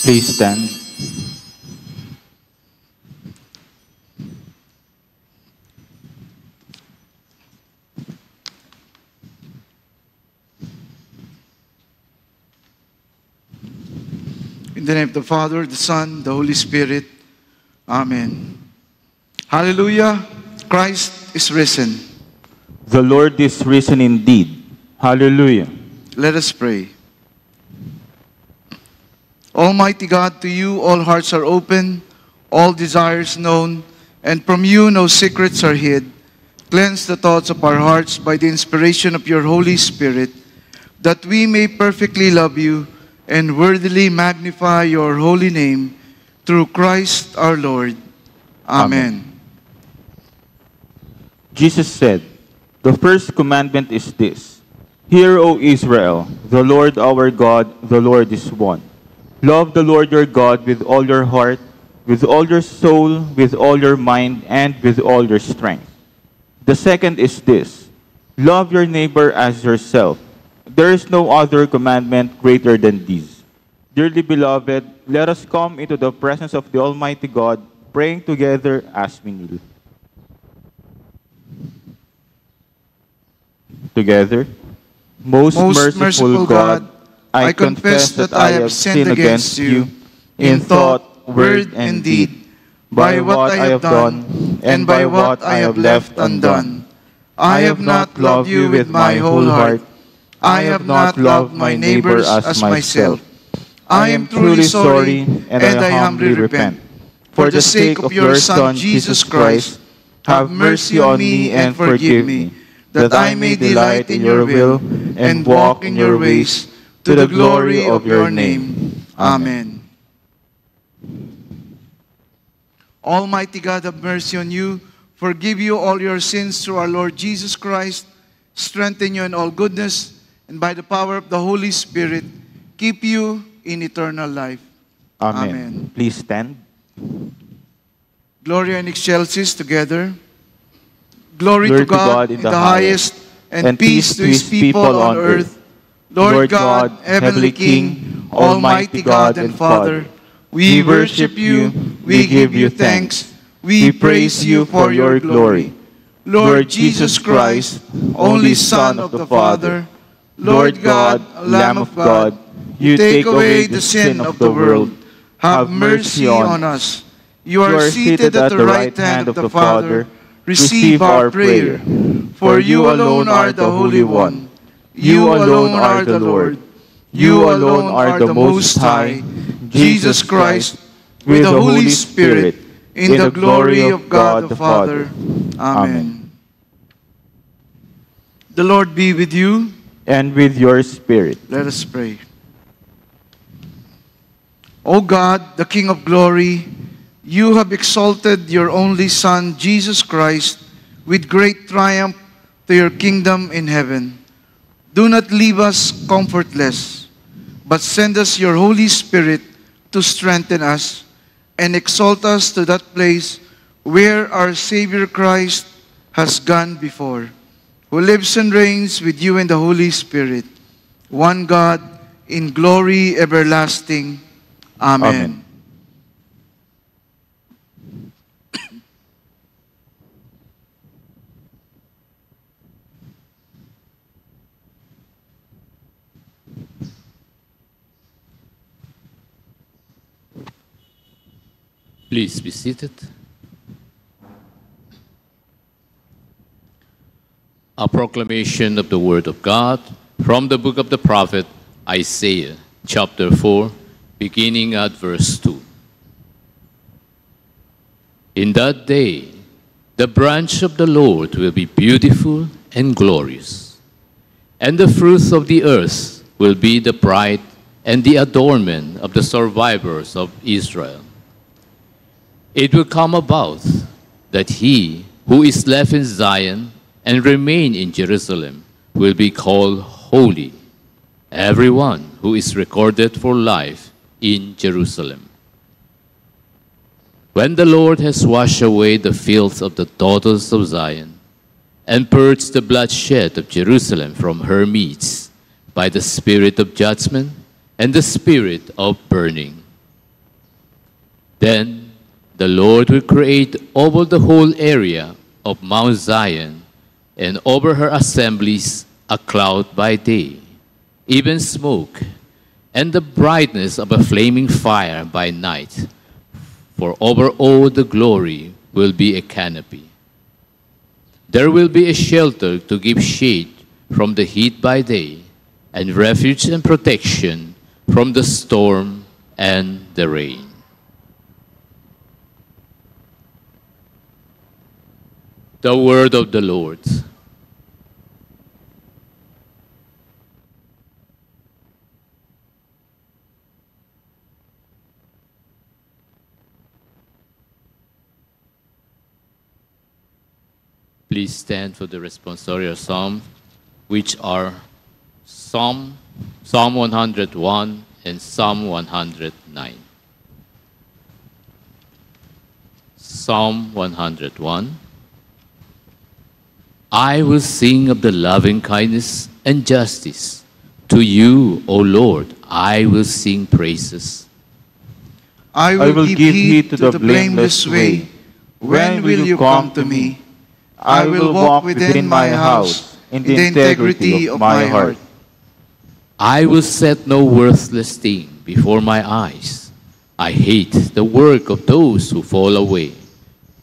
Please stand. In the name of the Father, the Son, the Holy Spirit. Amen. Hallelujah. Christ is risen. The Lord is risen indeed. Hallelujah. Let us pray. Almighty God, to you all hearts are open, all desires known, and from you no secrets are hid. Cleanse the thoughts of our hearts by the inspiration of your Holy Spirit, that we may perfectly love you and worthily magnify your holy name, through Christ our Lord. Amen. Jesus said, "The first commandment is this: Hear, O Israel, the Lord our God, the Lord is one. Love the Lord your God with all your heart, with all your soul, with all your mind, and with all your strength. The second is this: Love your neighbor as yourself. There is no other commandment greater than these." Dearly beloved, let us come into the presence of the Almighty God, praying together as we kneel. Together. Most merciful God, I confess that I have sinned against you in thought, word, and deed, by what I have done and by what I have left undone. I have not loved you with my whole heart. I have not loved my neighbor as myself. I am truly sorry, and I humbly repent. For the sake of your Son, Jesus Christ, have mercy on me and forgive me, that I may delight in your will and walk in your ways, to the glory of your name. Amen. Almighty God, have mercy on you, forgive you all your sins through our Lord Jesus Christ, strengthen you in all goodness, and by the power of the Holy Spirit, keep you in eternal life. Amen. Amen. Please stand. Gloria in excelsis together. Glory to God in the highest, and peace to his people on earth. Lord God, heavenly King, almighty God and Father, we worship you, we give you thanks, we praise you for your glory. Lord Jesus Christ, only Son of the Father, Lord God, Lamb of God, you take away the sin of the world. Have mercy on us. You are seated at the right hand of the Father. Receive our prayer. For you alone are the Holy One. You alone are the Lord. You alone are the Most High, Jesus Christ, with the Holy Spirit, in the glory of God the Father. Amen. The Lord be with you. And with your spirit. Let us pray. O God, the King of glory, you have exalted your only Son, Jesus Christ, with great triumph to your kingdom in heaven. Do not leave us comfortless, but send us your Holy Spirit to strengthen us and exalt us to that place where our Savior Christ has gone before, who lives and reigns with you in the Holy Spirit, one God, in glory everlasting. Amen. Amen. Please be seated. A proclamation of the Word of God from the book of the prophet Isaiah, chapter 4, beginning at verse 2. In that day, the branch of the Lord will be beautiful and glorious, and the fruit of the earth will be the pride and the adornment of the survivors of Israel. It will come about that he who is left in Zion and remain in Jerusalem will be called holy, everyone who is recorded for life in Jerusalem. When the Lord has washed away the filth of the daughters of Zion and purged the bloodshed of Jerusalem from her midst by the spirit of judgment and the spirit of burning, Then the Lord will create over the whole area of Mount Zion and over her assemblies a cloud by day, even smoke, and the brightness of a flaming fire by night. For over all the glory will be a canopy. There will be a shelter to give shade from the heat by day, and refuge and protection from the storm and the rain. The word of the Lord. Please stand for the responsorial psalm, which are Psalm 101 and Psalm 109. Psalm 101. I will sing of the loving kindness and justice. To you, O Lord, I will sing praises. I will give heed to the blameless way. When will you come to me? I will walk within my house in the integrity of my heart. I will set no worthless thing before my eyes. I hate the work of those who fall away.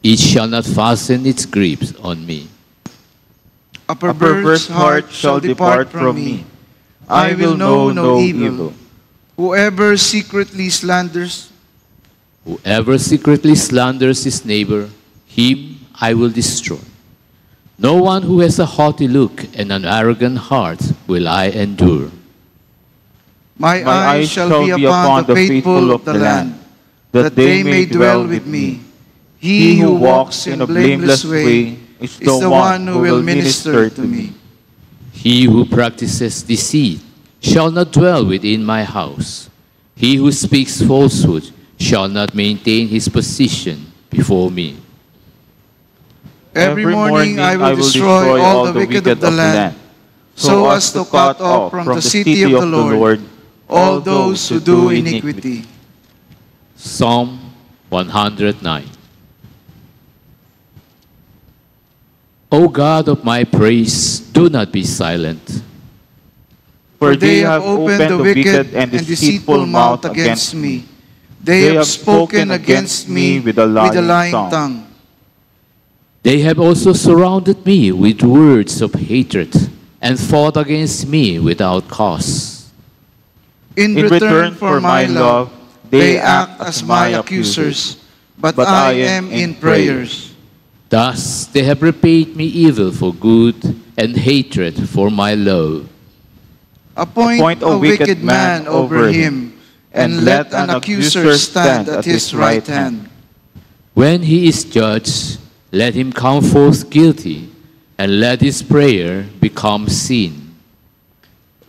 It shall not fasten its grips on me. A perverse heart shall depart from me. I will know no evil. Whoever secretly slanders his neighbor, him I will destroy. No one who has a haughty look and an arrogant heart will I endure. My eyes shall be upon the faithful of the land, that they may dwell with me. He who walks in a blameless way is the one who will minister to me. He who practices deceit shall not dwell within my house. He who speaks falsehood shall not maintain his position before me. Every morning I will destroy all the wicked of the land, so as to cut off from the city of the Lord all those who do iniquity. Psalm 109. O God of my praise, do not be silent. For they have opened the wicked and deceitful mouth against me. They have spoken against me with a lying tongue. They have also surrounded me with words of hatred and fought against me without cause. In return for my love, they act as my accusers, but I am in prayers. Thus they have repaid me evil for good and hatred for my love. Appoint a wicked man over him, and let an accuser stand at his right hand. When he is judged, let him come forth guilty, and let his prayer become sin.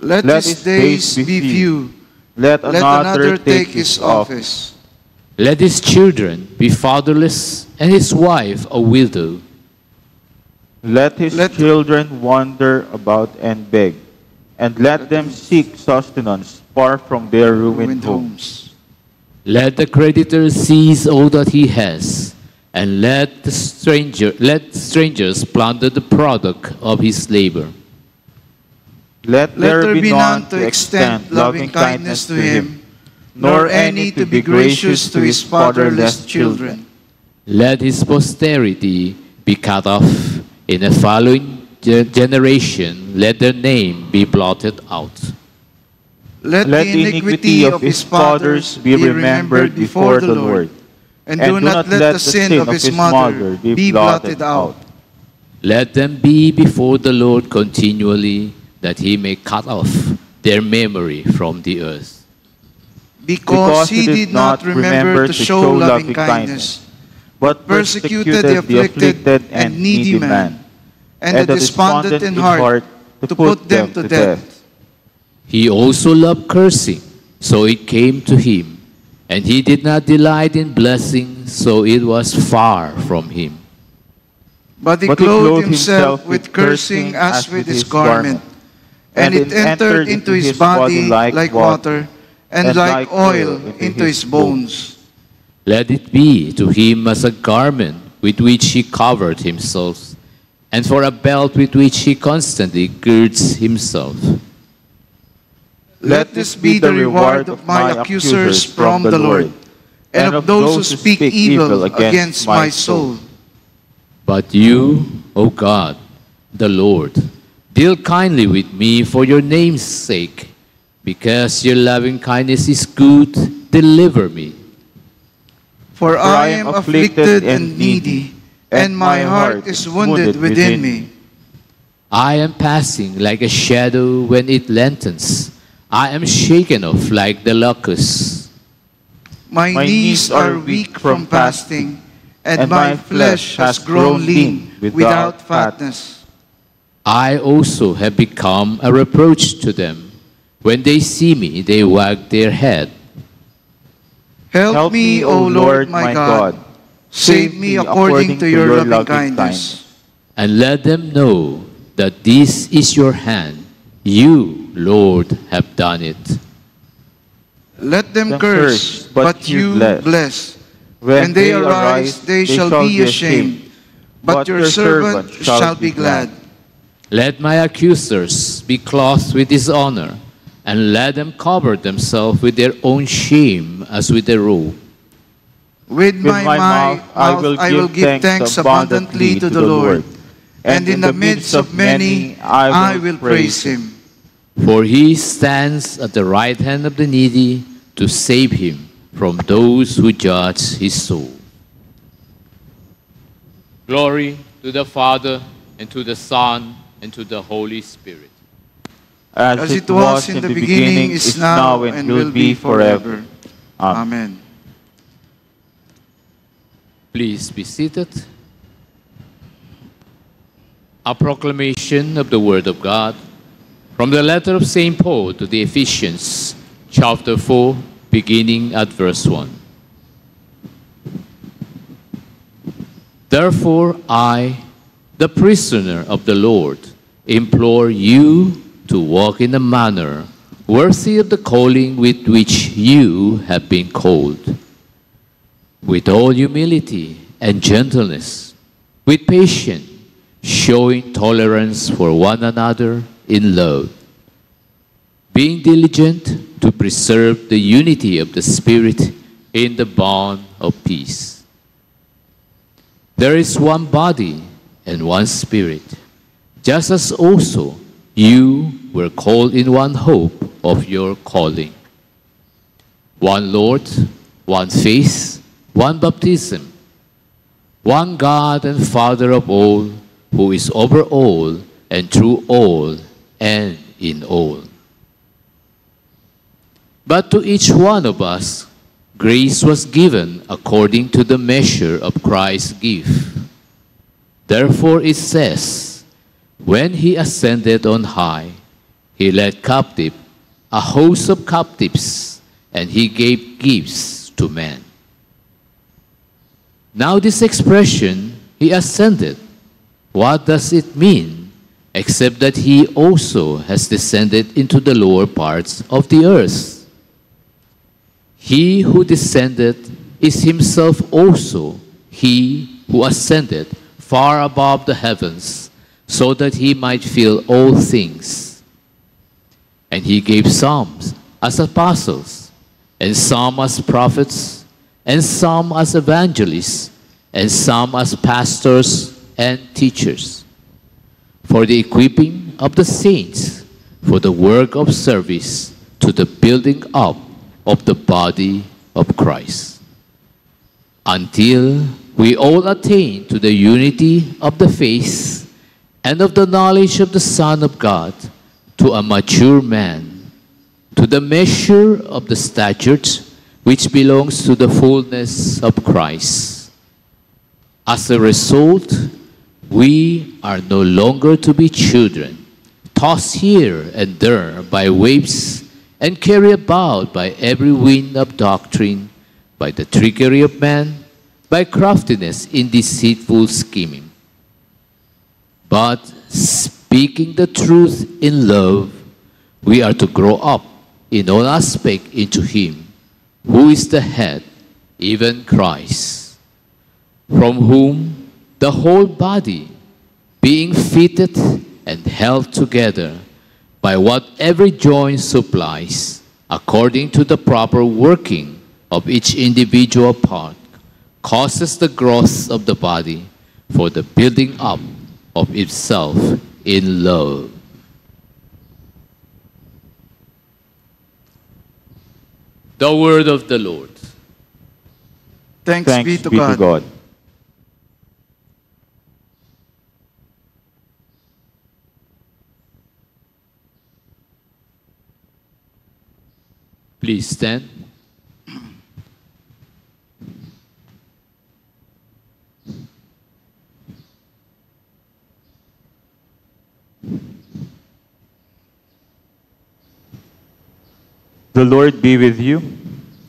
Let his days be few. Let another take his office. Let his children be fatherless, and his wife a widow. Let his children wander about and beg, and let them seek sustenance far from their ruined homes. Let the creditor seize all that he has, and let strangers plunder the product of his labor. Let there be none to extend loving kindness to him, nor any to be gracious to his fatherless children. Let his posterity be cut off. In a following generation, let their name be blotted out. Let the iniquity of his fathers be remembered before the Lord, and do not let the sin of his mother be blotted out. Let them be before the Lord continually, that he may cut off their memory from the earth. Because he did not remember to show loving kindness, but persecuted the afflicted and needy man, and the despondent in heart, to put them to death. He also loved cursing, so it came to him, and he did not delight in blessing, so it was far from him. But he clothed himself with cursing as with his garment, and it entered into his body like water, and like oil into his bones. Let it be to him as a garment with which he covered himself, and for a belt with which he constantly girds himself. Let this be the reward of my accusers from the Lord, and of those who speak evil against my soul. But you, O God, the Lord, deal kindly with me for your name's sake. Because your loving kindness is good, deliver me. For I am afflicted and needy, and my heart is wounded within me. I am passing like a shadow when it lengthens. I am shaken off like the locusts. My knees are weak from fasting, and my flesh has grown lean without fatness. I also have become a reproach to them. When they see me, they wag their head. Help me, O Lord my God. Save me according to your loving kindness. And let them know that this is your hand. You, Lord, have done it. Let them curse, but you bless. When they arise, they shall be ashamed, but your servant shall be glad. Let my accusers be clothed with dishonor, and let them cover themselves with their own shame as with a robe. With my mouth I will give thanks abundantly to the Lord, and in the midst of many I will praise him. For he stands at the right hand of the needy to save him from those who judge his soul. Glory to the Father, and to the Son, and to the Holy Spirit. As it was in the beginning, is now, and will be forever. Amen. Please be seated. A proclamation of the Word of God from the letter of St. Paul to the Ephesians, chapter 4, beginning at verse 1. Therefore I, the prisoner of the Lord, implore you to walk in a manner worthy of the calling with which you have been called, with all humility and gentleness, with patience, showing tolerance for one another in love, being diligent to preserve the unity of the Spirit in the bond of peace. There is one body and one Spirit, just as also you were called in one hope of your calling. One Lord, one faith, one baptism, one God and Father of all, who is over all and through all and in all. But to each one of us, grace was given according to the measure of Christ's gift. Therefore it says, when he ascended on high, he led captive a host of captives, and he gave gifts to men. Now this expression, he ascended, what does it mean, except that he also has descended into the lower parts of the earth? He who descended is himself also he who ascended far above the heavens, so that he might fill all things. And he gave some as apostles, and some as prophets, and some as evangelists, and some as pastors and teachers, for the equipping of the saints, for the work of service, to the building up of the body of Christ, until we all attain to the unity of the faith and of the knowledge of the Son of God, to a mature man, to the measure of the stature which belongs to the fullness of Christ. As a result, we are no longer to be children, tossed here and there by waves and carried about by every wind of doctrine, by the trickery of man, by craftiness in deceitful scheming. But speaking the truth in love, we are to grow up in all aspect into him who is the head, even Christ, from whom the whole body, being fitted and held together by what every joint supplies, according to the proper working of each individual part, causes the growth of the body for the building up of itself in love. The word of the Lord. Thanks be to God. Please stand. The Lord be with you.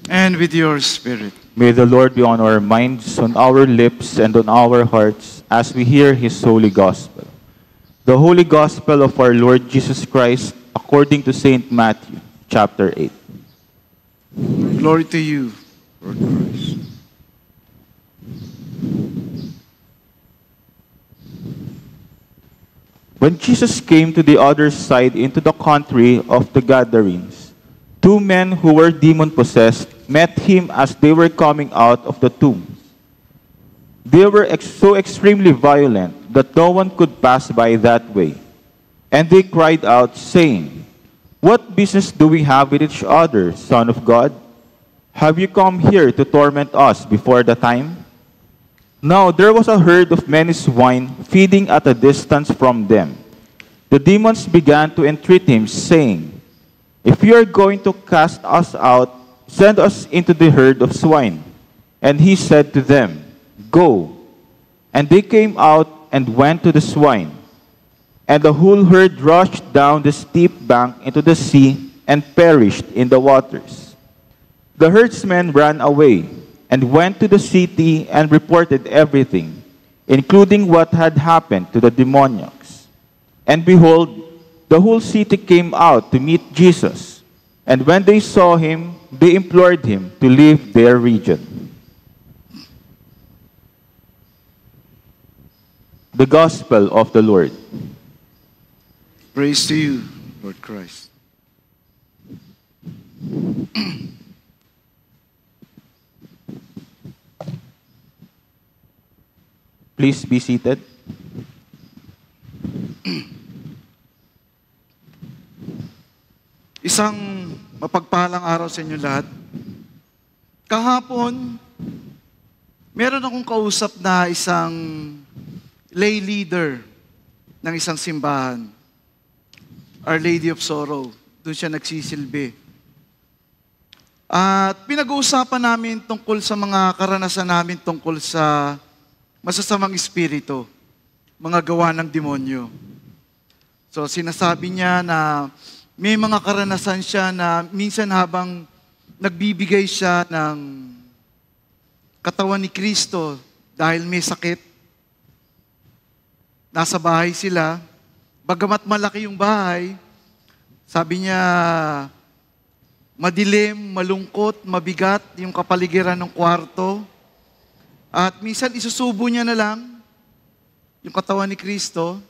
And with your spirit. May the Lord be on our minds, on our lips, and on our hearts as we hear His holy gospel. The holy gospel of our Lord Jesus Christ according to St. Matthew, chapter 8. Glory to you, Lord Christ. When Jesus came to the other side into the country of the Gadarenes, two men who were demon-possessed met him as they were coming out of the tombs. They were so extremely violent that no one could pass by that way. And they cried out, saying, "What business do we have with each other, Son of God? Have you come here to torment us before the time?" Now there was a herd of many swine feeding at a distance from them. The demons began to entreat him, saying, "If you are going to cast us out, send us into the herd of swine." And he said to them, "Go." And they came out and went to the swine. And the whole herd rushed down the steep bank into the sea and perished in the waters. The herdsmen ran away and went to the city and reported everything, including what had happened to the demoniacs. And behold, the whole city came out to meet Jesus. And when they saw him, they implored him to leave their region. The Gospel of the Lord. Praise to you, Lord Christ. Please be seated. Isang mapagpalang araw sa inyo lahat. Kahapon, meron akong kausap na isang lay leader ng isang simbahan. Our Lady of Sorrow. Doon siya nagsisilbi. At pinag-uusapan namin tungkol sa mga karanasan namin tungkol sa masasamang espiritu, mga gawa ng demonyo. So sinasabi niya na may mga karanasan siya na minsan habang nagbibigay siya ng katawan ni Kristo dahil may sakit, nasa bahay sila, bagamat malaki yung bahay, sabi niya, madilim, malungkot, mabigat yung kapaligiran ng kwarto. At minsan isusubo niya na lang yung katawan ni Kristo.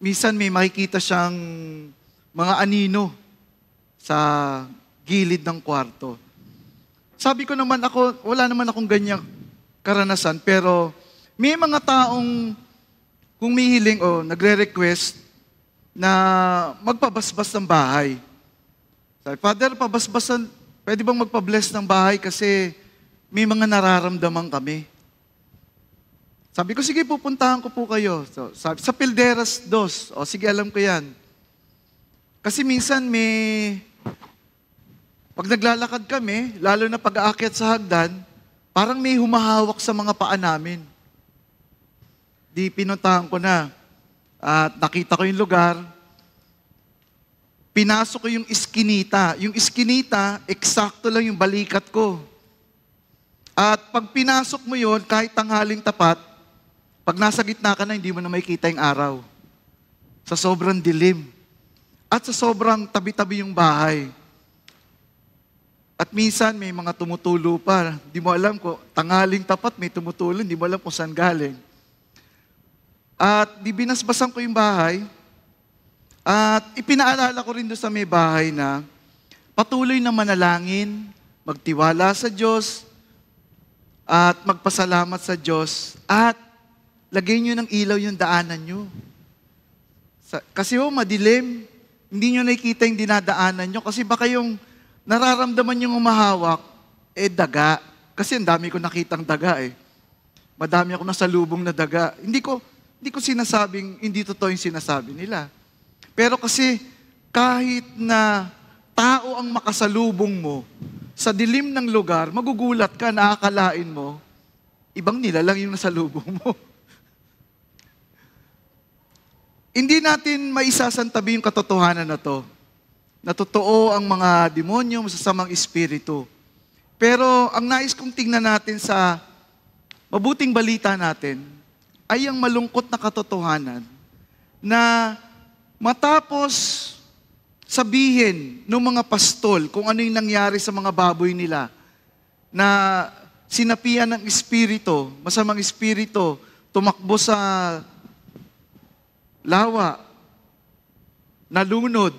Minsan may makikita siyang mga anino sa gilid ng kwarto. Sabi ko naman ako, wala naman akong ganyang karanasan, pero may mga taong humihiling o nagre-request na magpabasbas ng bahay. Sabi, "Father, pabasbasan, pwede bang magpabless ng bahay kasi may mga nararamdaman kami." Sabi ko, "Sige, pupuntahan ko po kayo." So, sabi, "Sa Pilderas 2. O sige, alam ko yan. Kasi minsan pag naglalakad kami, lalo na pag aakyat sa hagdan, parang may humahawak sa mga paa namin." Di pinuntahan ko na. At nakita ko yung lugar. Pinasok ko yung iskinita. Yung iskinita, eksakto lang yung balikat ko. At pag pinasok mo yon, kahit tanghaling tapat, pag nasa gitna ka na, hindi mo na makikita yung araw. Sa sobrang dilim. At sa sobrang tabi-tabi yung bahay. At minsan may mga tumutulo pa. Di mo alam kung tanghaling tapat may tumutulo, di mo alam kung saan galing. At di binasbasan ko yung bahay. At ipinaalala ko rin doon sa may bahay na patuloy na manalangin, magtiwala sa Diyos, at magpasalamat sa Diyos, at lagay nyo ng ilaw yung daanan nyo. Kasi madilim, hindi nyo nakikita yung dinadaanan nyo, kasi baka yung nararamdaman yung umahawak, daga. Kasi ang dami ko nakitang daga Madami ako nasalubong na daga. Hindi ko sinasabing, hindi totoo yung sinasabi nila. Pero kasi, kahit na tao ang makasalubong mo, sa dilim ng lugar, magugulat ka, nakakalain mo, ibang nila lang yung nasalubong mo. Hindi natin maisasantabi yung katotohanan na to, na totoo ang mga demonyo, masasamang espiritu. Pero ang nais kong tingnan natin sa mabuting balita natin, ay ang malungkot na katotohanan na matapos sabihin ng mga pastol kung ano yung nangyari sa mga baboy nila, na sinapian ng espiritu, masamang espiritu, tumakbo sa lawa, nalunod,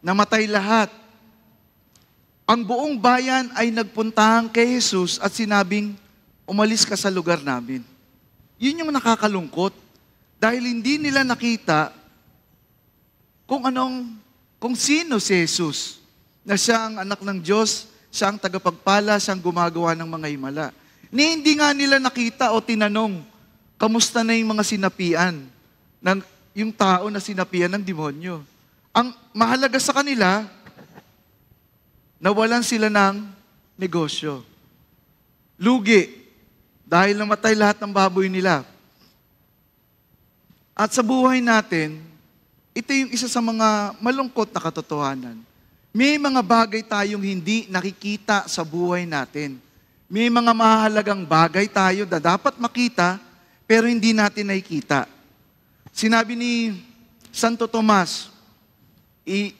namatay lahat. Ang buong bayan ay nagpuntahan kay Jesus at sinabing, umalis ka sa lugar namin. Yun yung nakakalungkot. Dahil hindi nila nakita kung sino si Jesus. Na siya ang anak ng Diyos, siya ang tagapagpala, siya ang gumagawa ng mga himala. Hindi nga nila nakita o tinanong, kamusta na yung mga sinapian? Yung tao na sinapian ng demonyo. Ang mahalaga sa kanila, nawalan sila ng negosyo. Lugi. Dahil namatay lahat ng baboy nila. At sa buhay natin, ito yung isa sa mga malungkot na katotohanan. May mga bagay tayong hindi nakikita sa buhay natin. May mga mahalagang bagay tayo na dapat makita, pero hindi natin nakikita. Sinabi ni Santo Tomas,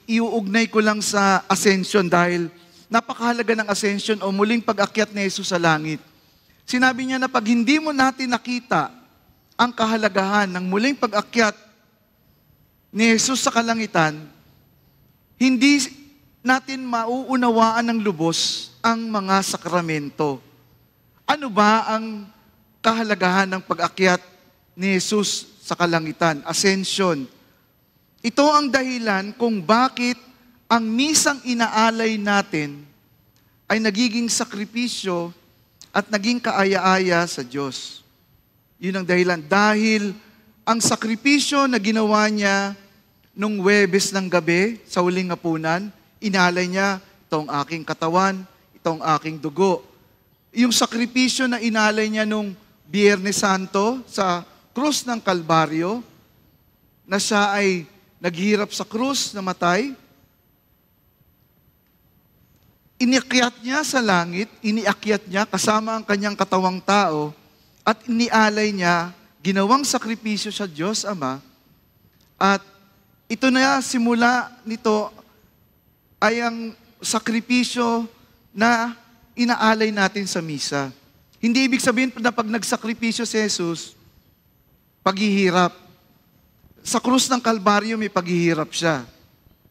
iuugnay ko lang sa ascension dahil napakahalaga ng ascension o muling pag-akyat ni Jesus sa langit. Sinabi niya na pag hindi mo natin nakita ang kahalagahan ng muling pag-akyat ni Jesus sa kalangitan, hindi natin mauunawaan ng lubos ang mga sakramento. Ano ba ang kahalagahan ng pag-akyat ni Jesus sa kalangitan? Ascension. Ito ang dahilan kung bakit ang misang inaalay natin ay nagiging sakripisyo at naging kaaya-aya sa Diyos. Yun ang dahilan. Dahil ang sakripisyo na ginawa niya nung Huwebes ng gabi sa huling hapunan, inalay niya, itong aking katawan, itong aking dugo. Yung sakripisyo na inalay niya nung Biyernes Santo sa krus ng Kalbaryo, na siya ay naghirap sa krus, namatay, iniakyat niya sa langit, iniakyat niya kasama ang kanyang katawang tao, at inialay niya, ginawang sakripisyo sa Diyos Ama, at ito na simula nito ay ang sakripisyo na inaalay natin sa misa. Hindi ibig sabihin na pag nagsakripisyo si Jesus, paghihirap. Sa krus ng Kalbaryo may paghihirap siya.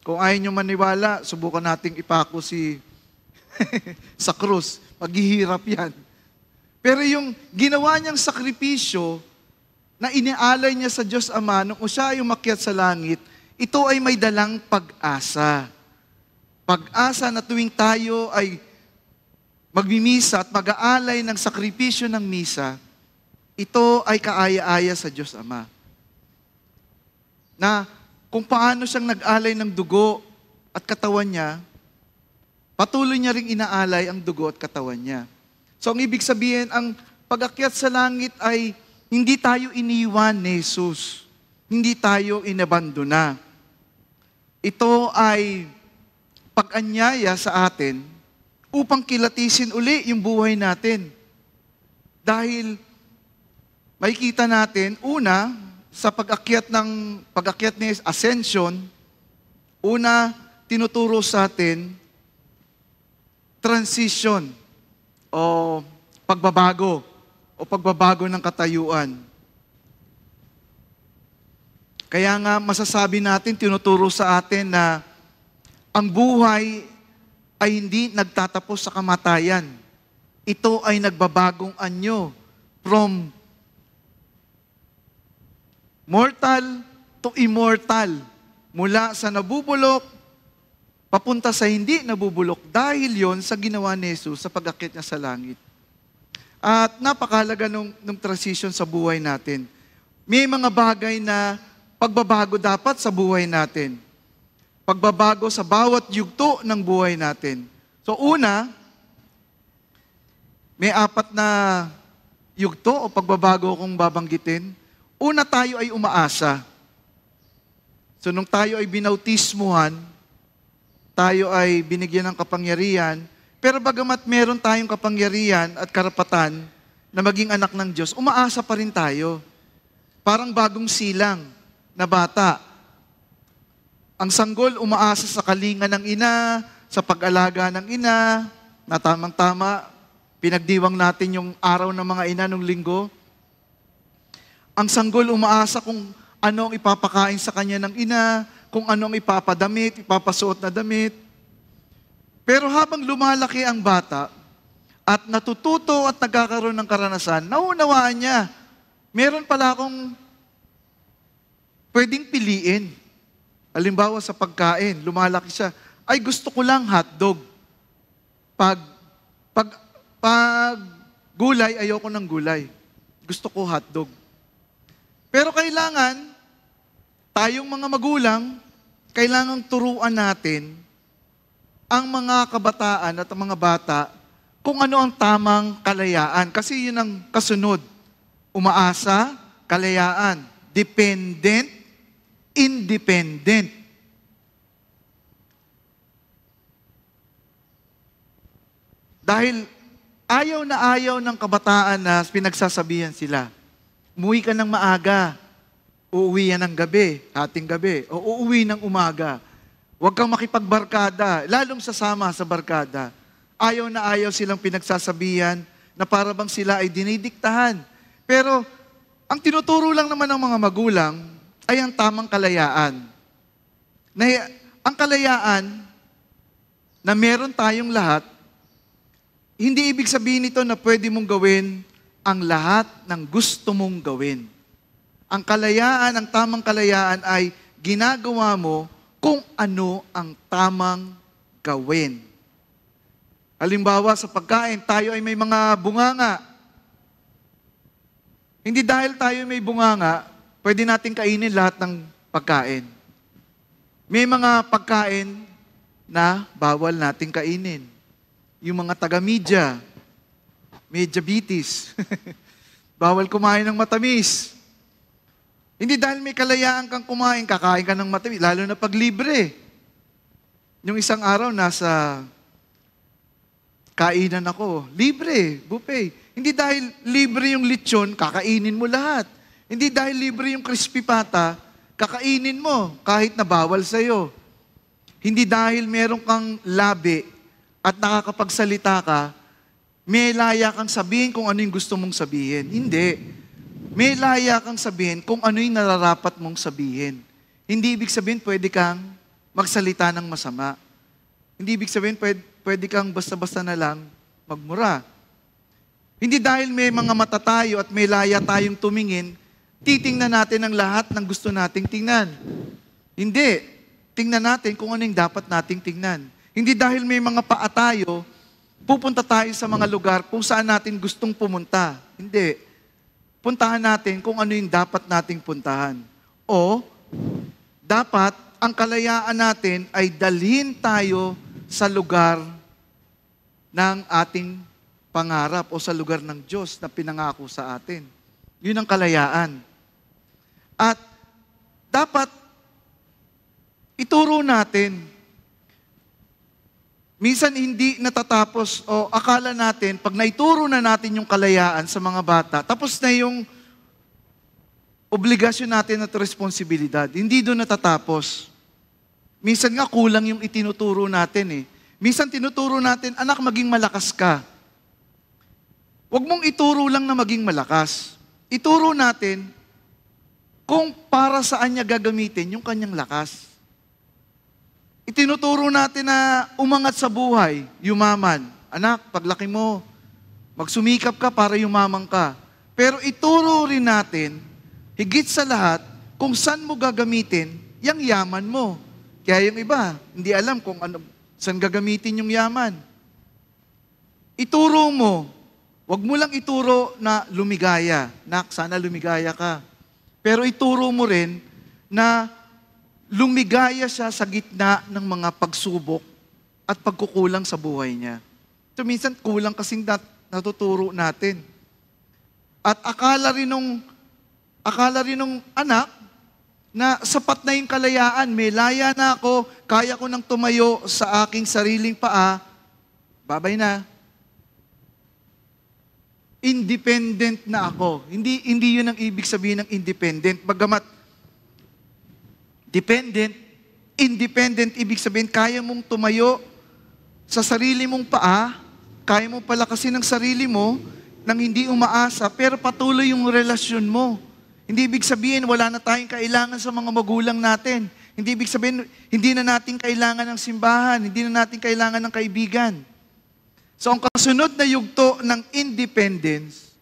Kung ayaw nyo maniwala, subukan nating ipako si sa krus. Paghihirap yan. Pero yung ginawa niyang sakripisyo na inialay niya sa Diyos Ama nung siya ay umakyat sa langit, ito ay may dalang pag-asa. Pag-asa na tuwing tayo ay magmimisa at mag-aalay ng sakripisyo ng misa, ito ay kaaya-aya sa Diyos Ama. Na kung paano siyang nag-alay ng dugo at katawan niya, patuloy niya ring inaalay ang dugo at katawan niya. So ang ibig sabihin, ang pag-akyat sa langit ay hindi tayo iniwan ni Jesus. Hindi tayo inabandona. Ito ay pag-anyaya sa atin upang kilatisin uli yung buhay natin. Dahil makikita natin, una, sa pag-akyat ni Ascension, una, tinuturo sa atin transition o pagbabago ng katayuan. Kaya nga masasabi natin, tinuturo sa atin na ang buhay ay hindi nagtatapos sa kamatayan. Ito ay nagbabagong anyo from mortal to immortal. Mula sa nabubulok, papunta sa hindi nabubulok. Dahil yon sa ginawa ni Jesus sa pag-akyat niya sa langit. At napakahalaga nung transition sa buhay natin. May mga bagay na pagbabago dapat sa buhay natin. Pagbabago sa bawat yugto ng buhay natin. So una, may 4 na yugto o pagbabago kung babanggitin. Una, tayo ay umaasa. So nung tayo ay binautismuhan, tayo ay binigyan ng kapangyarihan, pero bagamat meron tayong kapangyarihan at karapatan na maging anak ng Diyos, umaasa pa rin tayo. Parang bagong silang na bata. Ang sanggol umaasa sa kalinga ng ina, sa pag-alaga ng ina, na tamang-tama, pinagdiwang natin yung araw ng mga ina nung linggo. Ang sanggol umaasa kung ano ang ipapakain sa kanya ng ina, kung ano ang ipapadamit, ipapasuot na damit. Pero habang lumalaki ang bata at natututo at nagkakaroon ng karanasan, naunawaan niya, meron pala akong pwedeng piliin. Halimbawa sa pagkain, lumalaki siya, ay gusto ko lang hotdog. Pag gulay, ayoko ng gulay. Gusto ko hotdog. Pero kailangan, tayong mga magulang, kailangang turuan natin ang mga kabataan at ang mga bata kung ano ang tamang kalayaan. Kasi yun ang kasunod. Umaasa, kalayaan. Dependent, independent. Dahil ayaw na ayaw ng kabataan na pinagsasabihan sila, umuwi ka ng maaga, uuwi yan ng gabi, hating gabi, o uuwi ng umaga. Huwag kang makipagbarkada, lalong sasama sa barkada. Ayaw na ayaw silang pinagsasabihan na para bang sila ay dinidiktahan. Pero ang tinuturo lang naman ng mga magulang ay ang tamang kalayaan. Ang kalayaan na meron tayong lahat, hindi ibig sabihin nito na pwede mong gawin ang lahat ng gusto mong gawin. Ang kalayaan, ang tamang kalayaan ay ginagawa mo kung ano ang tamang gawin. Halimbawa sa pagkain, tayo ay may mga bunganga. Hindi dahil tayo may bunganga, pwede natin kainin lahat ng pagkain. May mga pagkain na bawal natin kainin. Yung mga taga-media, may diabetes. Bawal kumain ng matamis. Hindi dahil may kalayaan kang kumain, kakain ka ng matamis, lalo na pag libre. Yung isang araw, nasa kainan ako, libre, buffet. Hindi dahil libre yung lechon, kakainin mo lahat. Hindi dahil libre yung crispy pata, kakainin mo kahit na bawal sa'yo. Hindi dahil meron kang labi at nakakapagsalita ka, may laya kang sabihin kung ano yung gusto mong sabihin. Hindi. May laya kang sabihin kung ano yung nararapat mong sabihin. Hindi ibig sabihin pwede kang magsalita ng masama. Hindi ibig sabihin pwede kang basta-basta na lang magmura. Hindi dahil may mga mata tayo at may laya tayong tumingin, titingnan natin ang lahat ng gusto nating tingnan. Hindi. Tingnan natin kung ano yung dapat nating tingnan. Hindi dahil may mga paa tayo, pupunta tayo sa mga lugar kung saan natin gustong pumunta. Hindi. Puntahan natin kung ano yung dapat nating puntahan. O, dapat ang kalayaan natin ay dalhin tayo sa lugar ng ating pangarap o sa lugar ng Diyos na pinangako sa atin. Yun ang kalayaan. At dapat ituro natin. Minsan hindi natatapos o akala natin, pag naituro na natin yung kalayaan sa mga bata, tapos na yung obligasyon natin at responsibilidad. Hindi doon natatapos. Minsan nga kulang yung itinuturo natin eh. Minsan tinuturo natin, anak, maging malakas ka. Huwag mong ituro lang na maging malakas. Ituro natin kung para saan niya gagamitin yung kanyang lakas. Itinuturo natin na umangat sa buhay, yumaman. Anak, paglaki mo, magsumikap ka para yumaman ka. Pero ituro rin natin, higit sa lahat, kung saan mo gagamitin yung yaman mo. Kaya yung iba, hindi alam kung saan gagamitin yung yaman. Ituro mo, wag mo lang ituro na lumigaya. Nak, sana lumigaya ka. Pero ituro mo rin na lumigaya siya sa gitna ng mga pagsubok at pagkukulang sa buhay niya. So minsan kulang kasing natuturo natin. At akala rin nung anak na sapat na yung kalayaan, may laya na ako, kaya ko nang tumayo sa aking sariling paa, babay na. Independent na ako. Hindi yun ang ibig sabihin ng independent. Bagamat independent, ibig sabihin, kaya mong tumayo sa sarili mong paa, kaya mong palakasin ang sarili mo nang hindi umaasa, pero patuloy yung relasyon mo. Hindi ibig sabihin, wala na tayong kailangan sa mga magulang natin. Hindi ibig sabihin, hindi na natin kailangan ng simbahan, hindi na natin kailangan ng kaibigan. So, ang kasunod na yugto ng independence,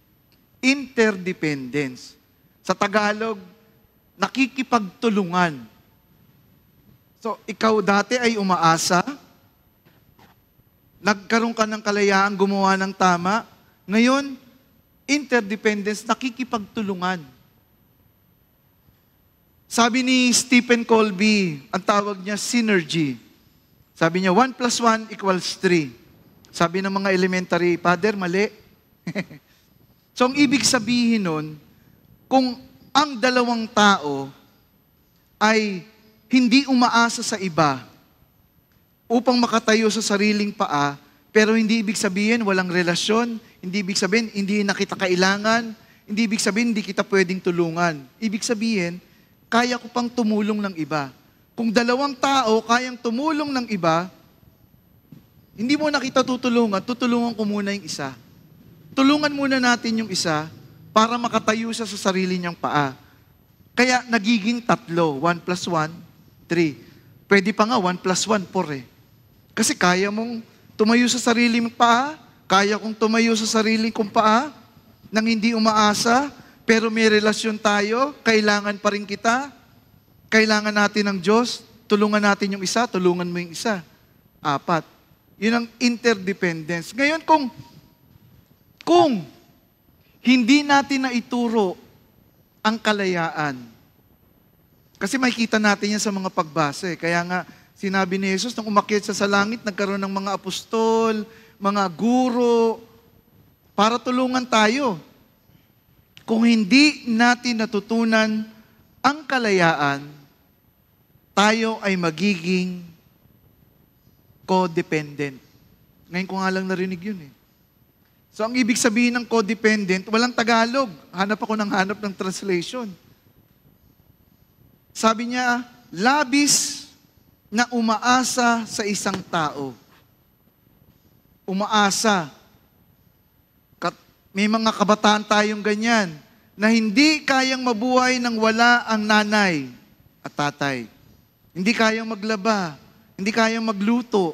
interdependence. Sa Tagalog, nakikipagtulungan. So, ikaw dati ay umaasa, nagkaroon ka ng kalayaan gumawa ng tama, ngayon, interdependence, nakikipagtulungan. Sabi ni Stephen Colby, ang tawag niya synergy. Sabi niya, 1 + 1 = 3. Sabi ng mga elementary, Father, mali. So, ang ibig sabihin nun, kung ang dalawang tao ay hindi umaasa sa iba upang makatayo sa sariling paa, pero hindi ibig sabihin walang relasyon, hindi ibig sabihin hindi na kita kailangan, hindi ibig sabihin hindi kita pwedeng tulungan. Ibig sabihin, kaya ko pang tumulong ng iba. Kung dalawang tao kayang tumulong ng iba, hindi mo na kita tutulungan ko muna yung isa. Tulungan muna natin yung isa para makatayo siya sa sarili niyang paa. Kaya nagiging 3, 1 + 1, 3. Pwede pa nga 1 + 1, 4 eh. Kasi kaya mong tumayo sa sarili mong paa, kaya kong tumayo sa sarili kong paa, nang hindi umaasa, pero may relasyon tayo, kailangan pa rin kita, kailangan natin ng Diyos, tulungan natin yung isa, tulungan mo yung isa. 4. Yun ang interdependence. Ngayon, kung hindi natin na ituro ang kalayaan, kasi makikita natin yan sa mga pagbasa. Kaya nga, sinabi ni Jesus, nung umakyat siya sa langit, nagkaroon ng mga apostol, mga guro, para tulungan tayo. Kung hindi natin natutunan ang kalayaan, tayo ay magiging codependent. Ngayon ko nga lang narinig yun eh. So, ang ibig sabihin ng codependent, walang Tagalog. Hanap ako ng translation. Sabi niya, labis na umaasa sa isang tao. Umaasa. May mga kabataan tayong ganyan, na hindi kayang mabuhay nang wala ang nanay at tatay. Hindi kayang maglaba. Hindi kayang magluto,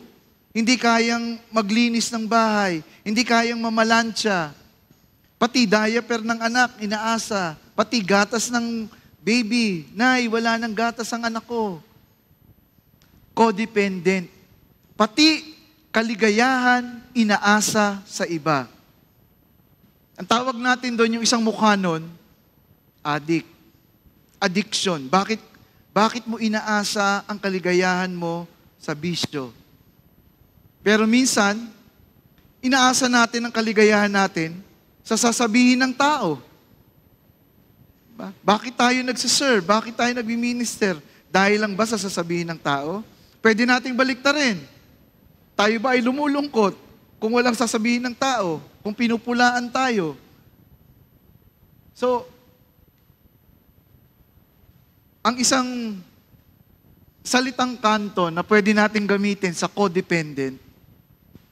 hindi kayang maglinis ng bahay, hindi kayang mamalansya. Pati diaper ng anak, inaasa. Pati gatas ng baby, Nay, wala nang gatas ang anak ko. Codependent. Pati kaligayahan, inaasa sa iba. Ang tawag natin doon, yung isang mukha nun, addict. Addiction. Bakit mo inaasa ang kaligayahan mo sa bisyo? Pero minsan, inaasa natin ang kaligayahan natin sa sasabihin ng tao. Bakit tayo nagsiserve? Bakit tayo nagmi-minister? Dahil lang ba sa sasabihin ng tao? Pwede nating baliktarin. Tayo ba ay lumulungkot kung walang sasabihin ng tao? Kung pinupulaan tayo? So, ang isang salitang kanto na pwede natin gamitin sa codependent,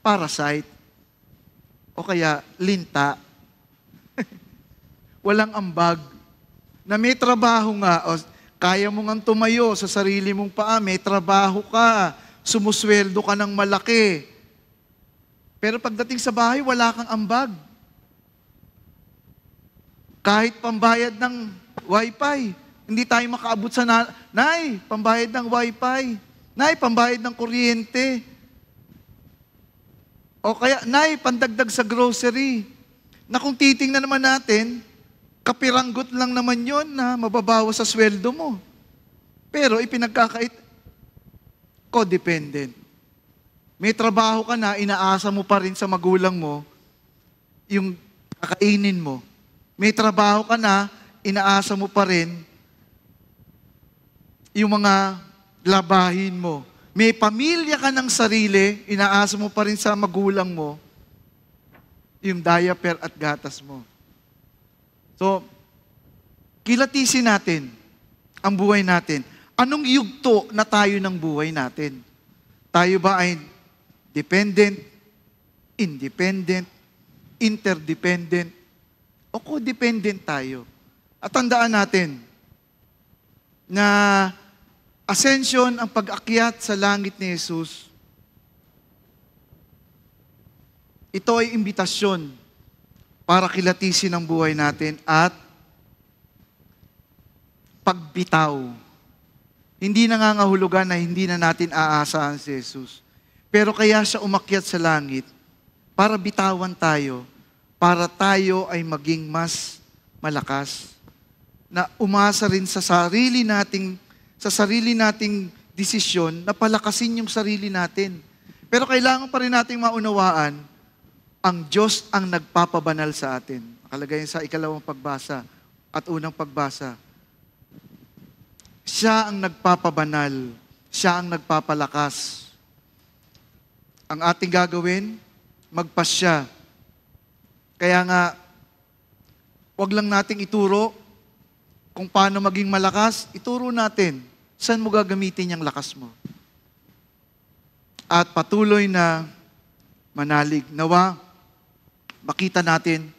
parasite. O kaya linta. Walang ambag. Na may trabaho nga, o kaya mo nga tumayo sa sarili mong paa, may trabaho ka, sumusweldo ka ng malaki. Pero pagdating sa bahay, wala kang ambag. Kahit pambayad ng wifi, hindi tayo makaabot sa Nay, pambayad ng wifi. Nay, pambayad ng kuryente. O kaya, Nay, pandagdag sa grocery. Na kung titingnan naman natin, kapiranggot lang naman yon na mababawas sa sweldo mo. Pero ipinagkakait, codependent. May trabaho ka na, inaasa mo pa rin sa magulang mo, yung kakainin mo. May trabaho ka na, inaasa mo pa rin yung mga labahin mo. May pamilya ka ng sarili, inaasa mo pa rin sa magulang mo, yung diaper at gatas mo. So, kilatisin natin ang buhay natin. Anong yugto na tayo ng buhay natin? Tayo ba ay dependent, independent, interdependent, o codependent tayo? At tandaan natin na ascension, ang pag-akyat sa langit ni Jesus, ito ay imbitasyon para kilatisin ang buhay natin at pagbitaw. Hindi nangangahulugan na hindi na natin aasahan si Jesus. Pero kaya siya umakyat sa langit para bitawan tayo, para tayo ay maging mas malakas, na umasa rin sa sarili nating desisyon na palakasin yung sarili natin. Pero kailangan pa rin nating maunawaan, ang Diyos ang nagpapabanal sa atin. Nakalagay sa ikalawang pagbasa at unang pagbasa. Siya ang nagpapabanal. Siya ang nagpapalakas. Ang ating gagawin, magpasya. Kaya nga, wag lang nating ituro kung paano maging malakas, ituro natin saan mo gagamitin yung lakas mo. At patuloy na manalig. Nawa, makita natin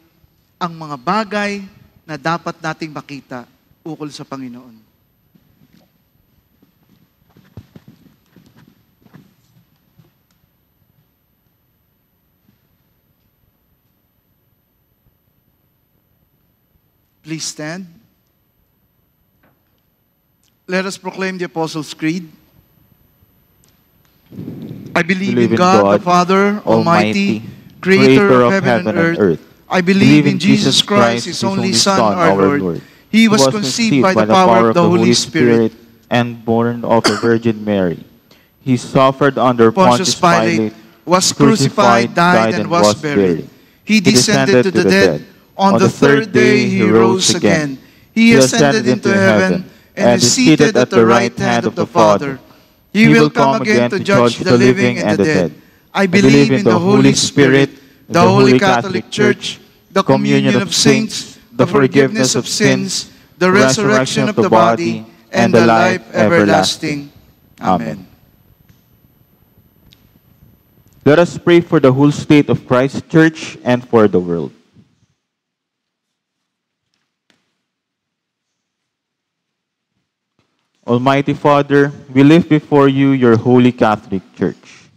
ang mga bagay na dapat nating makita ukol sa Panginoon. Please stand. Let us proclaim the Apostles' Creed. I believe in God, the Father, Almighty, Creator of heaven and earth. I believe in Jesus Christ, His only Son, our Lord. He was conceived by the power of the Holy Spirit and born of the Virgin Mary. He suffered under Pontius Pilate, was crucified, died, and was buried. He descended to the dead. On the third day, He rose again. He ascended into heaven and is seated at the right hand of the Father. He will come again to judge the living and the dead. I believe in the Holy Spirit, the Holy Catholic Church, the communion of saints, the forgiveness of sins, the resurrection of the body, and the life everlasting. Amen. Let us pray for the whole state of Christ Church and for the world. Almighty Father, we lift before you your holy Catholic Church.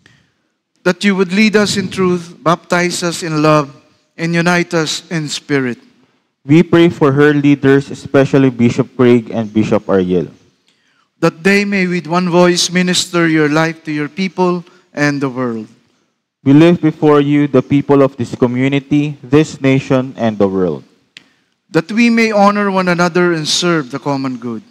That you would lead us in truth, baptize us in love, and unite us in spirit. We pray for her leaders, especially Bishop Craig and Bishop Ariel. That they may with one voice minister your life to your people and the world. We lift before you the people of this community, this nation, and the world. That we may honor one another and serve the common good.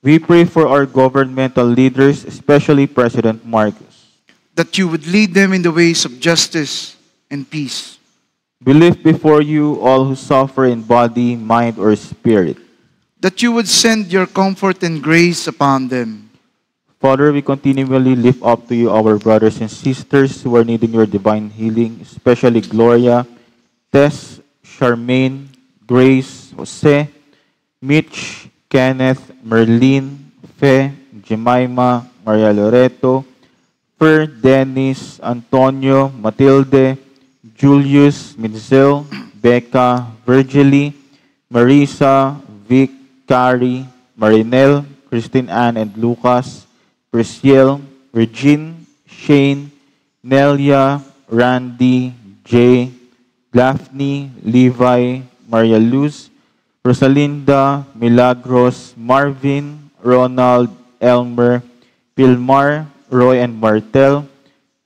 We pray for our governmental leaders, especially President Marcos. That you would lead them in the ways of justice and peace. We lift before you all who suffer in body, mind, or spirit. That you would send your comfort and grace upon them. Father, we continually lift up to you our brothers and sisters who are needing your divine healing, especially Gloria, Tess, Charmaine, Grace, Jose, Mitch, Kenneth, Merlin, Fe, Jemima, Maria Loreto, Fer, Dennis, Antonio, Matilde, Julius, Mitzel, Becca, Virgily, Marisa, Vic, Carrie, Marinel, Christine Ann and Lucas, Prisciel, Regine, Shane, Nelia, Randy, Jay, Daphne, Levi, Maria Luz, Rosalinda, Milagros, Marvin, Ronald, Elmer, Pilmar, Roy and Martel,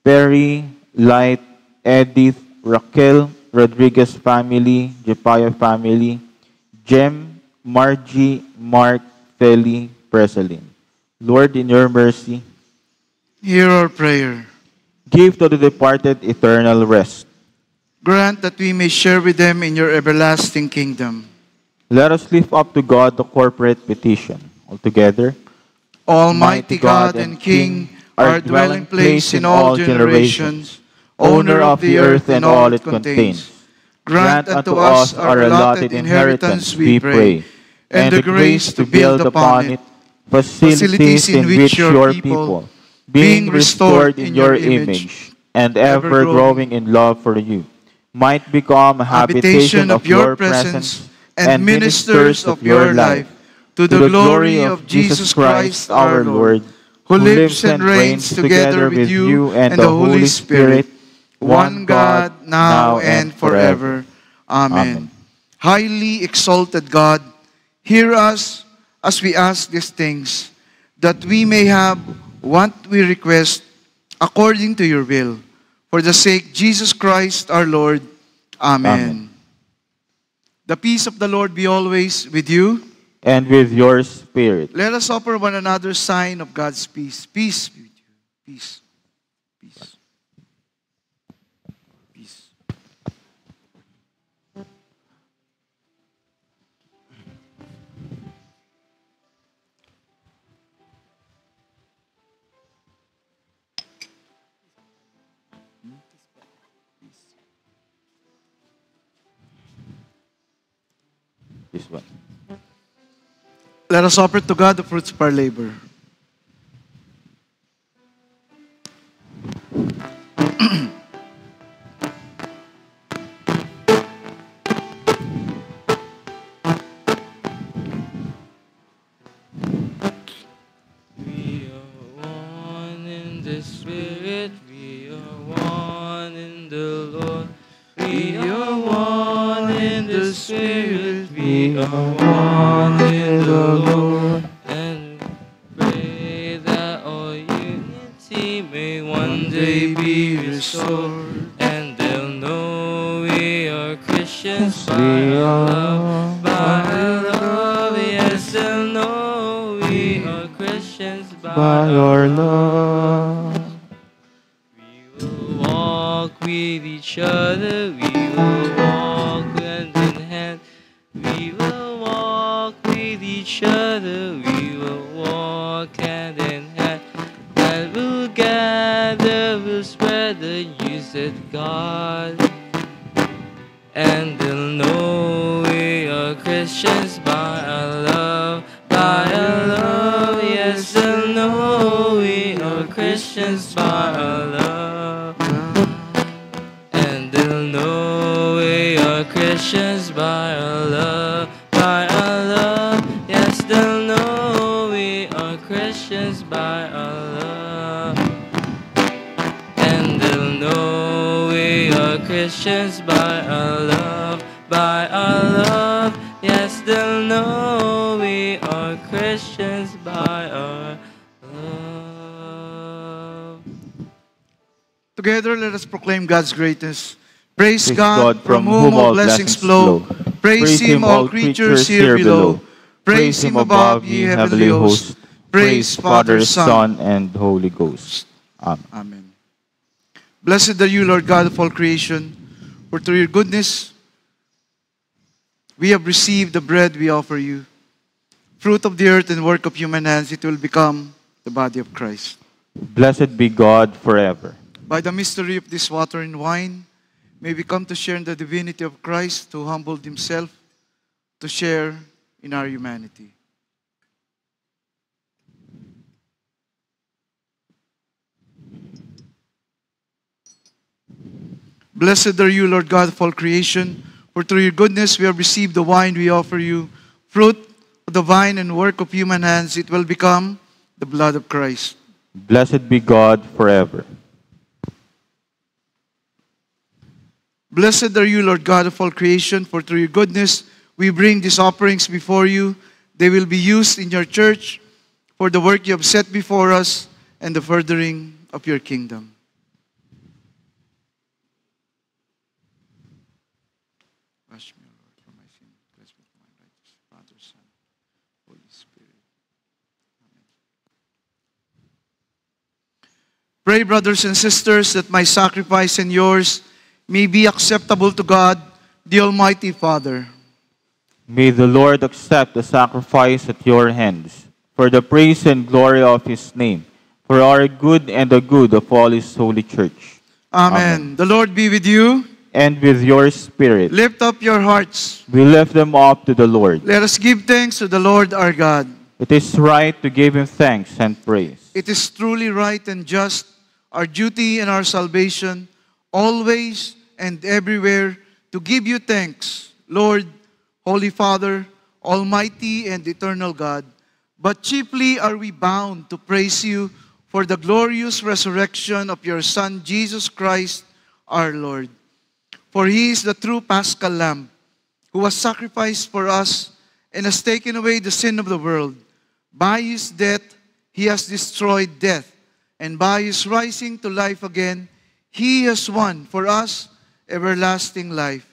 Perry, Light, Edith, Raquel, Rodriguez family, Jepiah family, Jem, Margie, Mark, Feli, Preselin. Lord, in your mercy, hear our prayer. give to the departed eternal rest. Grant that we may share with them in your everlasting kingdom. Let us lift up to God the corporate petition. Altogether, Almighty God and King, our dwelling place in all generations, owner of the earth and all it contains, grant unto us our allotted inheritance, we pray, and the grace to build upon it facilities in which your people, being restored in your image and ever growing in love for you, might become a habitation of your presence and ministers of your life, to the glory of Jesus Christ our Lord, who lives and reigns together with you and the Holy Spirit, one God, now and forever. Amen. Highly exalted God, hear us as we ask these things, that we may have what we request according to your will. For the sake of Jesus Christ our Lord. Amen. The peace of the Lord be always with you. And with your spirit. Let us offer one another sign of God's peace. Peace be with you. Peace. Peace. Peace. This one. Let us offer to God the fruits of our labor. We are one in the Spirit, we are one in the Lord. We are one in the Spirit, we are one in the Lord. And pray that all unity may one day be restored. And they'll know we are Christians by our love, by our love. Yes, they'll know we are Christians by our love. We will walk with each other, we will walk hand in hand. We will walk with each other, we will walk hand in hand. And we'll gather, we'll spread the news of God. And they'll know we are Christians by our love, by our love. Yes, they'll know we are Christians by our love. And they'll know we are Christians by our love, by our love. Yes, they'll know we are Christians by our love. And they'll know we are Christians by our love, by our love. Yes, they'll know we are Christians by our love. Together, let us proclaim God's greatness. Praise God, from whom all blessings flow. Praise Him, all creatures here below. Praise Him above, ye heavenly hosts. Praise Father, Son, and Holy Ghost. Amen. Amen. Blessed are you, Lord God of all creation, for through your goodness we have received the bread we offer you. Fruit of the earth and work of human hands, it will become the body of Christ. Blessed be God forever. By the mystery of this water and wine, may we come to share in the divinity of Christ, who humbled himself to share in our humanity. Blessed are you, Lord God of all creation, for through your goodness we have received the wine we offer you, fruit of the vine and work of human hands. It will become the blood of Christ. Blessed be God forever. Blessed are you, Lord God of all creation, for through your goodness we bring these offerings before you. They will be used in your church for the work you have set before us and the furthering of your kingdom. Wash me, O Lord, from my sin. Cleanse me from my righteous. Father, Son, Holy Spirit. Amen. Pray, brothers and sisters, that my sacrifice and yours may be acceptable to God, the Almighty Father. May the Lord accept the sacrifice at your hands, for the praise and glory of his name, for our good and the good of all his holy church. Amen. The Lord be with you. And with your spirit. Lift up your hearts. We lift them up to the Lord. Let us give thanks to the Lord our God. It is right to give him thanks and praise. It is truly right and just, our duty and our salvation, always and everywhere, to give you thanks, Lord, Holy Father, Almighty and eternal God. But chiefly are we bound to praise you for the glorious resurrection of your Son, Jesus Christ, our Lord. For he is the true Paschal Lamb, who was sacrificed for us and has taken away the sin of the world. By his death, he has destroyed death, and by his rising to life again, he has won for us everlasting life.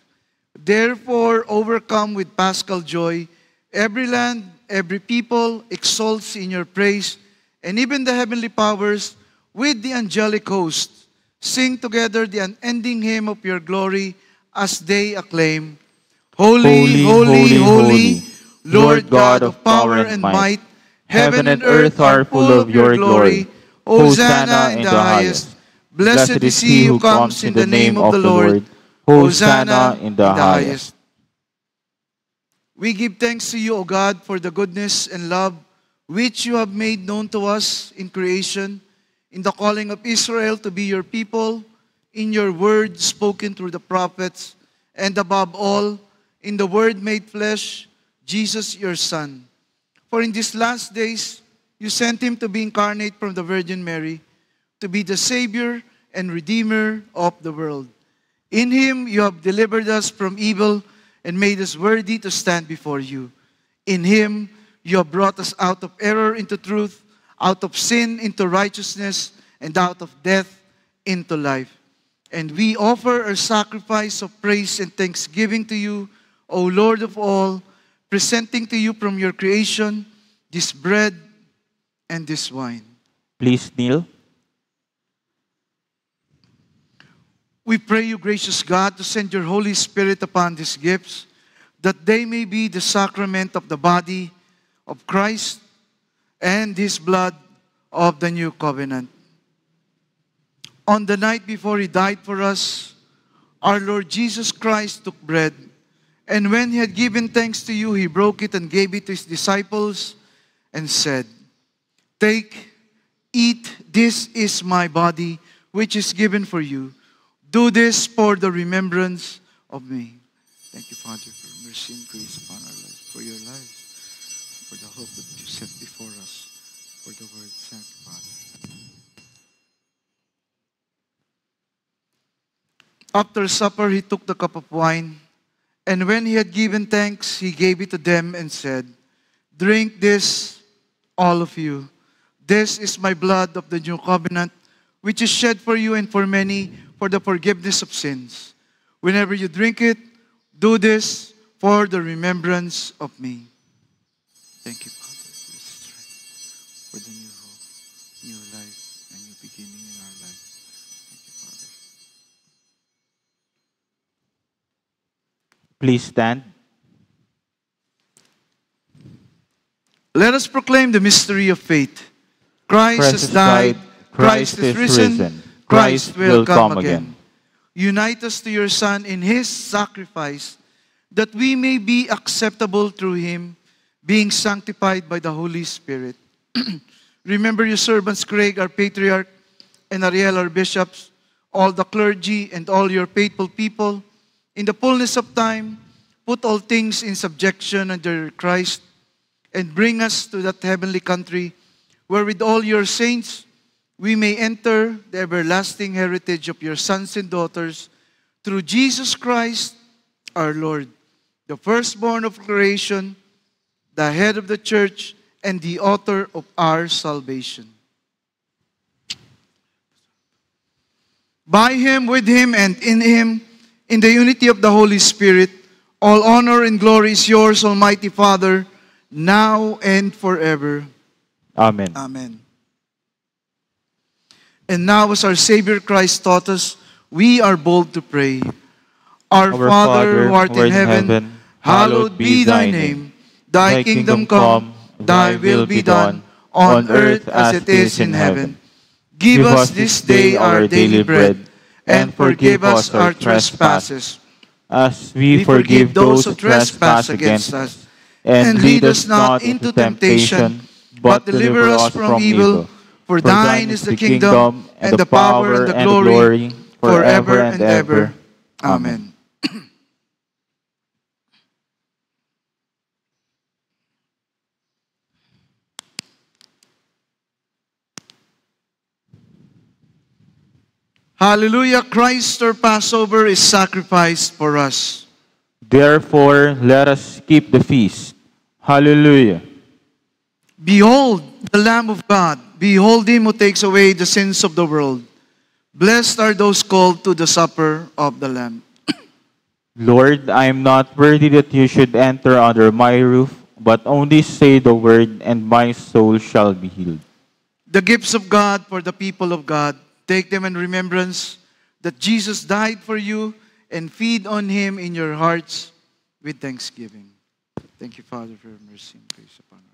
Therefore, overcome with paschal joy, every land, every people exalts in your praise, and even the heavenly powers with the angelic hosts sing together the unending hymn of your glory as they acclaim, Holy, holy, holy, Lord God of power and might, heaven and earth are full of your glory. Hosanna in the highest. Blessed is he who comes in the name of the Lord. Hosanna in the highest. We give thanks to you, O God, for the goodness and love which you have made known to us in creation, in the calling of Israel to be your people, in your word spoken through the prophets, and above all, in the word made flesh, Jesus your Son. For in these last days, you sent him to be incarnate from the Virgin Mary, to be the Savior and Redeemer of the world. In him you have delivered us from evil and made us worthy to stand before you. In him you have brought us out of error into truth, out of sin into righteousness, and out of death into life. And we offer our sacrifice of praise and thanksgiving to you, O Lord of all, presenting to you from your creation this bread and this wine. Please kneel. We pray you, gracious God, to send your Holy Spirit upon these gifts, that they may be the sacrament of the body of Christ and his blood of the new covenant. On the night before he died for us, our Lord Jesus Christ took bread, and when he had given thanks to you, he broke it and gave it to his disciples and said, Take, eat, this is my body, which is given for you. Do this for the remembrance of me. Thank you, Father, for mercy and grace upon our lives, for your lives, for the hope that you set before us, for the word sent, Father. After supper, he took the cup of wine, and when he had given thanks, he gave it to them and said, Drink this, all of you. This is my blood of the new covenant, which is shed for you and for many for the forgiveness of sins. Whenever you drink it, do this for the remembrance of me. Thank you, Father, for the strength, for the new hope, new life, and new beginning in our life. Thank you, Father. Please stand. Let us proclaim the mystery of faith. Christ has died, Christ is risen, Christ will come again. Unite us to your Son in his sacrifice, that we may be acceptable through him, being sanctified by the Holy Spirit. Remember your servants Craig, our patriarch, and Ariel, our bishops, all the clergy, and all your faithful people, in the fullness of time, put all things in subjection under Christ, and bring us to that heavenly country, where with all your saints we may enter the everlasting heritage of your sons and daughters, through Jesus Christ our Lord, the firstborn of creation, the head of the church, and the author of our salvation. By him, with him, and in him, in the unity of the Holy Spirit, all honor and glory is yours, Almighty Father, now and forever. Amen. Amen. And now, as our Savior Christ taught us, we are bold to pray. Our Father, who art in heaven, hallowed be thy name. Thy kingdom come, thy will be done, on earth as it is in heaven. Give us this day our daily bread, and forgive us our trespasses, as we forgive those who trespass against us. And lead us not into temptation, but deliver us from evil. For thine is the kingdom, and the power, and the glory, forever and ever. Amen. Hallelujah, Christ our Passover is sacrificed for us. Therefore, let us keep the feast. Hallelujah. Behold the Lamb of God. Behold him who takes away the sins of the world. Blessed are those called to the supper of the Lamb. Lord, I am not worthy that you should enter under my roof, but only say the word, and my soul shall be healed. The gifts of God for the people of God. Take them in remembrance that Jesus died for you, and feed on him in your hearts with thanksgiving. Thank you, Father, for your mercy and grace upon us.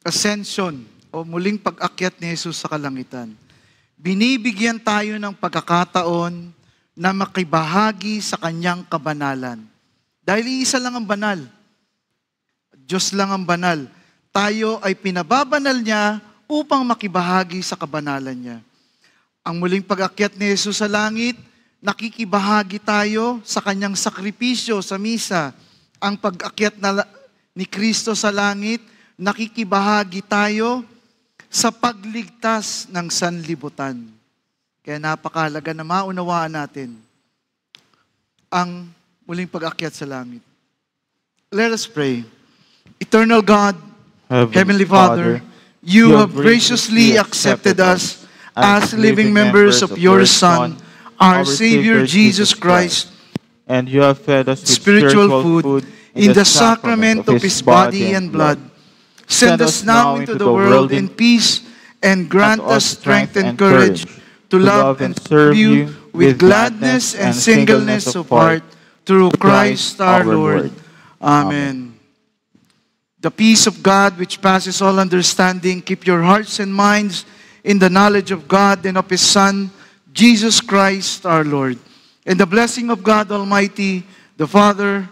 ascension o muling pag-akyat ni Jesus sa kalangitan, binibigyan tayo ng pagkakataon na makibahagi sa kanyang kabanalan. Dahil iisa lang ang banal. Diyos lang ang banal. Tayo ay pinababanal niya upang makibahagi sa kabanalan niya. Ang muling pag-akyat ni Jesus sa langit, nakikibahagi tayo sa kanyang sakripisyo sa misa. Ang pag-akyat ni Kristo sa langit, nakikibahagi tayo sa pagligtas ng sanlibutan. Kaya napakahalaga na maunawaan natin ang muling pag-akyat sa langit. Let us pray. Eternal God, Heavenly Father, you have graciously accepted us as living members of your Son, our Savior Jesus Christ, and you have fed us with spiritual food in the sacrament of His body and blood. Send us now into the world in peace and grant us strength and courage to love and serve you with gladness and singleness of heart through Christ our Lord. Amen. The peace of God which passes all understanding, keep your hearts and minds in the knowledge of God and of His Son, Jesus Christ our Lord. And the blessing of God Almighty, the Father,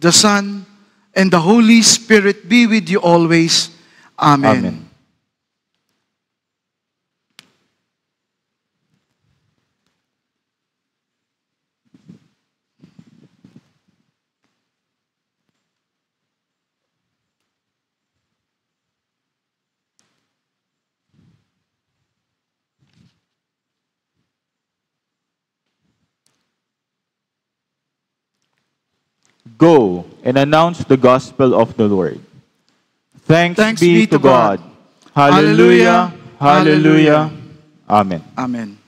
the Son, and the Holy Spirit be with you always. Amen. Amen. Go and announce the gospel of the Lord. Thanks be to God. Hallelujah, hallelujah. Amen. Amen.